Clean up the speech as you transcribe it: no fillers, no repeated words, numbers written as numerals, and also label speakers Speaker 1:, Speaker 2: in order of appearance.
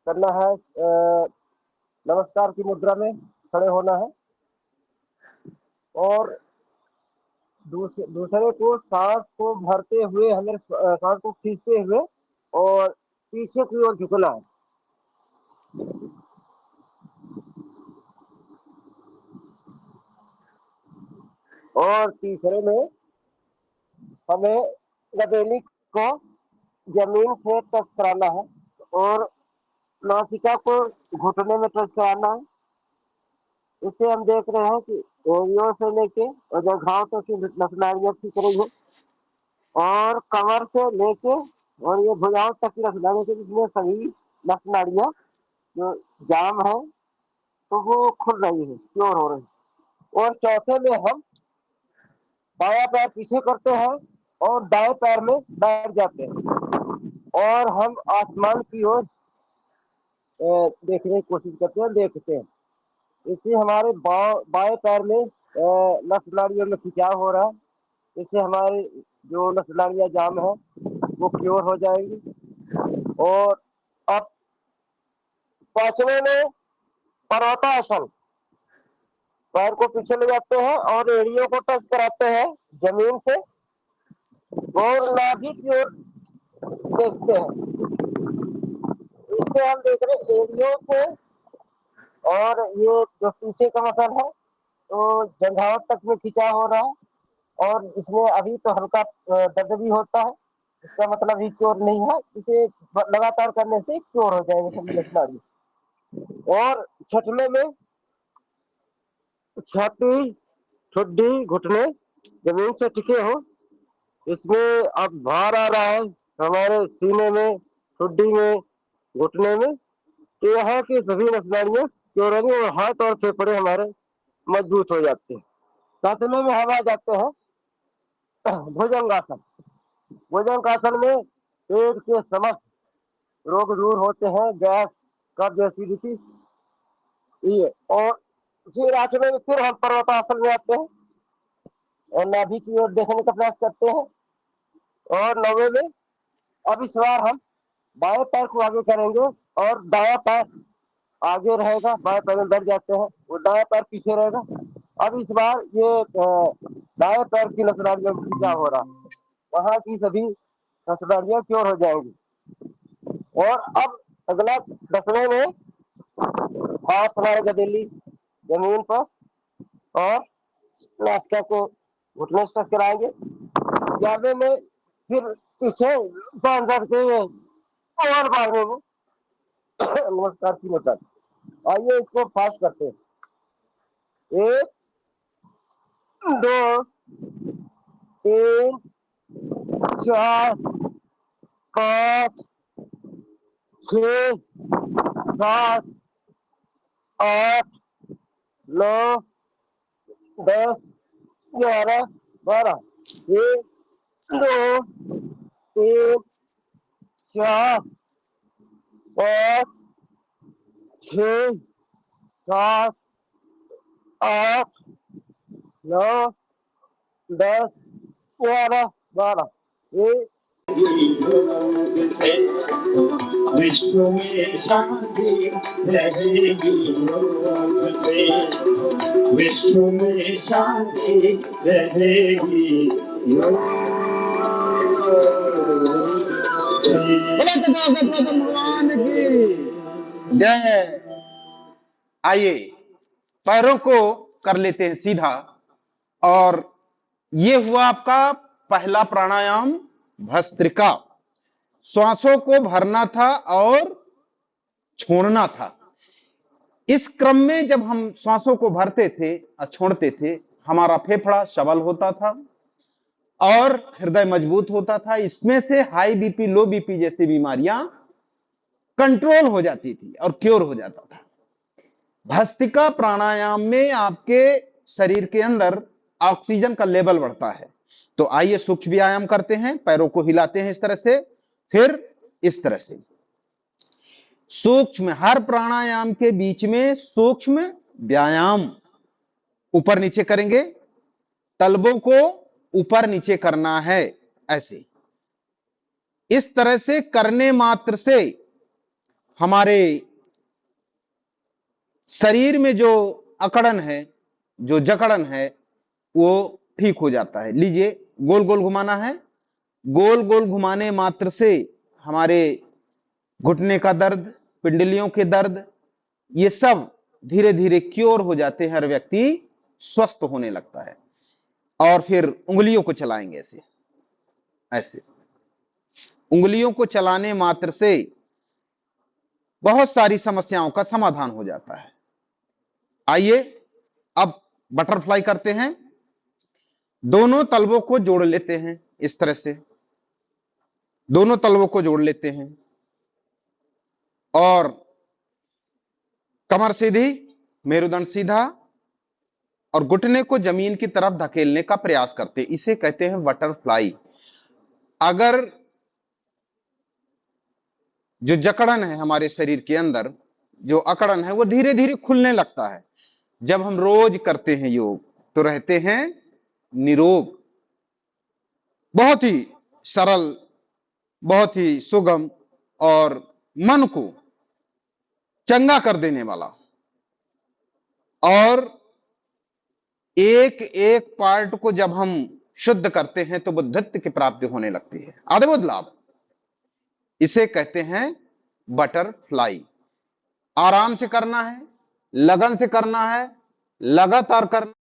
Speaker 1: करना है। नमस्कार की मुद्रा में खड़े होना है और दूसरे को सांस को भरते हुए हमें सांस को खींचते हुए और पीछे की ओर झुकना है। और तीसरे में हमें गदेली को जमीन से टच कराना है और नासिका को घुटने में टच कराना है। इसे हम देख रहे हैं कि एरियो से लेके और जगहों तक की नसनारियां ठीक रही है और कमर से लेके और ये भुजाओं तक की नसनारियां के जिसमें सभी नसनारियां जो जाम है तो वो खुल रही है, क्योर हो रही है। और चौथे में हम बायां पैर पीछे करते हैं और दाएं पैर में बैठ जाते हैं और हम आसमान की ओर देखने की कोशिश करते हैं, देखते हैं। इससे हमारे बाएं पैर में नस नाड़ियों में खिंचाव हो रहा है। इससे हमारे जो नस नाड़ियां जाम है वो क्योर हो जाएंगी। और अब पांचवे में पर्वतासन, पैर को पीछे ले जाते हैं और एड़ियों को टच कराते हैं जमीन से और नाभि की ओर देखते हैं। इससे हम देख रहे हैं एड़ियों से और ये जो पीछे का मसल है तो जंघाओं तक में खिंचाव हो रहा है और इसमें अभी तो हल्का दर्द भी होता है। इसका मतलब ही क्योर नहीं है, इसे लगातार करने से क्योर हो जाएगा सभी लक्षण। और छठवें में छाती ठुड्डी घुटने जमीन से टिके हो। इसमें अब भार आ रहा है हमारे सीने में, ठुड्डी में, घुटने में, तो यहाँ की सभी नसवाड़ियाँ क्योर होंगी और हाथ और फेफड़े हमारे मजबूत हो जाते हैं। सातवें में हम आ जाते हैं भुजंगासन। भुजंगासन में पेट के समस्त रोग दूर होते हैं, गैस, कब्ज, एसिडिटी, ये। और फिर आठवें में फिर हम पर्वतासन में आते हैं और नाभि की ओर देखने का प्रयास करते हैं। और नौवे में अब इस बार हम बाएं पैर को आगे करेंगे और दायां पैर आगे रहेगा, बाएं पैर में बैठ जाते हैं, वो दायां पैर पीछे रहेगा। अब इस बार ये दाएं पैर की नसनारियों में खिंचाव हो रहा है, वहां की सभी नसनारियां क्योर हो जाएंगी। और अब अगला 10वें में हाथ हमारे गदेली जमीन पर और नाश्ता को घुटने से कराएंगे। 11वें में फिर पीछे सांस करते हुए और भागने में नमस्कार की मतलब। आइए इसको फास्ट करते हैं। एक, दो, तीन, चार, पाँच, छः, सात, आठ, नौ, 10, 11, 12। एक, दो, तीन, चार, पाँच, छः, सात, आठ, नौ, 10, 11, 12। एक,
Speaker 2: विश्व में शांति रहेगी योग से, विश्व में शांति रहेगी योग से। भगवान की जय। आइए पैरों को कर लेते हैं सीधा। और ये हुआ आपका पहला प्राणायाम भस्त्रिका। श्वासों को भरना था और छोड़ना था। इस क्रम में जब हम श्वासों को भरते थे और छोड़ते थे, हमारा फेफड़ा सबल होता था और हृदय मजबूत होता था। इसमें से हाई बीपी, लो बीपी जैसी बीमारियां कंट्रोल हो जाती थी और क्योर हो जाता था। भस्त्रिका प्राणायाम में आपके शरीर के अंदर ऑक्सीजन का लेवल बढ़ता है। तो आइए सूक्ष्म व्यायाम करते हैं। पैरों को हिलाते हैं इस तरह से, फिर इस तरह से। सूक्ष्म, हर प्राणायाम के बीच में सूक्ष्म व्यायाम। ऊपर नीचे करेंगे, तलबों को ऊपर नीचे करना है, ऐसे। इस तरह से करने मात्र से हमारे शरीर में जो अकड़न है, जो जकड़न है, वो ठीक हो जाता है। लीजिए, गोल गोल घुमाना है, गोल गोल घुमाने मात्र से हमारे घुटने का दर्द, पिंडलियों के दर्द, ये सब धीरे धीरे क्योर हो जाते हैं, हर व्यक्ति स्वस्थ होने लगता है। और फिर उंगलियों को चलाएंगे ऐसे ऐसे, उंगलियों को चलाने मात्र से बहुत सारी समस्याओं का समाधान हो जाता है। आइए अब बटरफ्लाई करते हैं। दोनों तलवों को जोड़ लेते हैं, इस तरह से दोनों तलवों को जोड़ लेते हैं और कमर सीधी, मेरुदंड सीधा और घुटने को जमीन की तरफ धकेलने का प्रयास करते हैं। इसे कहते हैं बटरफ्लाई। अगर जो जकड़न है हमारे शरीर के अंदर, जो अकड़न है, वो धीरे धीरे खुलने लगता है जब हम रोज करते हैं योग, तो रहते हैं निरोग। बहुत ही सरल, बहुत ही सुगम और मन को चंगा कर देने वाला, और एक एक पार्ट को जब हम शुद्ध करते हैं तो बुद्धत्व की प्राप्ति होने लगती है, अद्भुत लाभ। इसे कहते हैं बटरफ्लाई। आराम से करना है, लगन से करना है, लगातार करना